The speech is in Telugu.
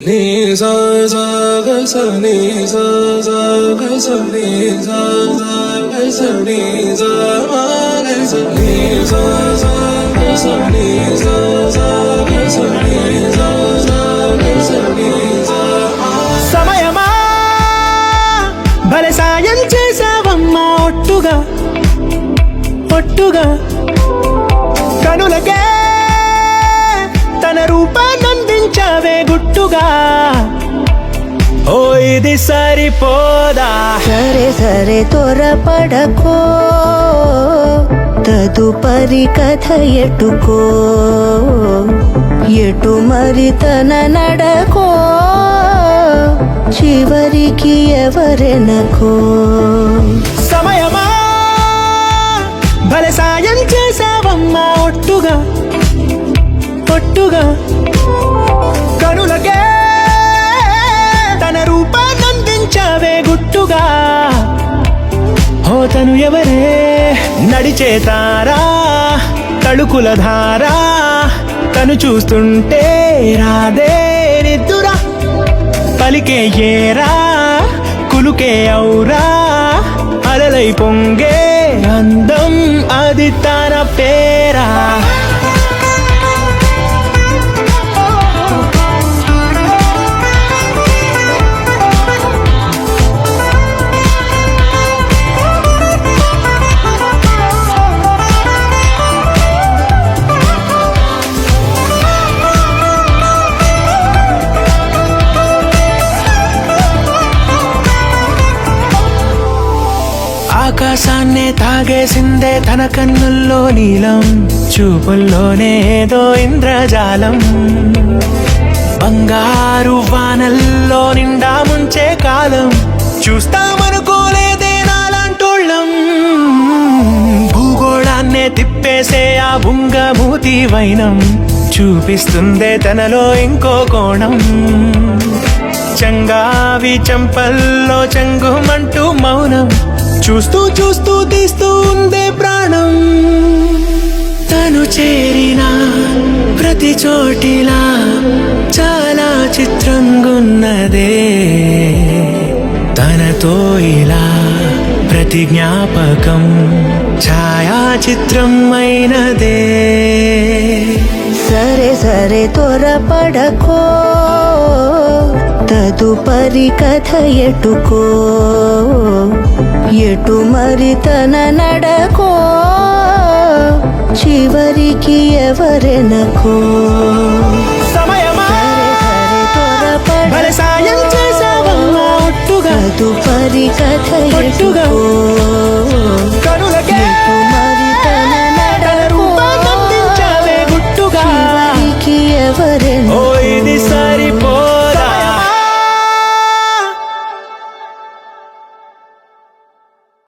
ni sa sa ga sa ni sa sa ga sa ni sa sa ga sa ni sa ma ga sa ni sa sa ga sa ni sa sa ga sa ni sa sa ga sa ni sa సమయమా భలే సాయం చేసావమ్మా ఒట్టుగా ఒట్టుగా కనులకే తన రూపాన్నందించావే గుట్టుగా ఓ ఇది సరిపోదా సరే సరే త్వరపడకో తదుపరి కథ ఎటుకో ఎటు మరి తన నడకో చివరికి ఎవరెనకో సమయమా భలే సాయం చేసావమ్మా ఒట్టుగా ఒట్టుగా కనులకే తన రూపాన్నందించావే గుట్టుగా ఓ తను ఎవరే నడిచే తారా తళుకుల ధారా తను చూస్తుంటే రాదే నిద్దురా పలికే ఏరా కులుకే ఔరా అలలై పొంగే అందం అది తన పేరా ఆకాశాన్నే తాగేసిందే తన కన్నుల్లో నీలం చూపుల్లోనే ఏదో ఇంద్రజాలం బంగారు వానల్లో నిండా ముంచే కాలం చూస్తామనుకోలేదే నాలాంటోళ్ళం భూగోళాన్నే తిప్పేసే ఆ బుంగమూతి వైనం చూపిస్తుందే తనలో ఇంకో కోణం చంగావి చంపల్లో చంగుమంటూ మౌనం చూస్తూ చూస్తూ తీస్తూ ఉందే ప్రాణం తను చేరిన ప్రతి చోటిలా చాలా చిత్రంగున్నదే తనతో ఇలా ప్రతి జ్ఞాపకం ఛాయాచిత్రం అయినదే సరే సరే త్వరపడకో తదుపరి కథ ఎటుకో ఎటు మరి తన నడకో చివరికి ఎవరెనకో సమయమా సరే సరే భలే సాయం చేసావమ్మా ఒట్టుగా తదుపరి కథ ఒట్టుగా ఎటుకో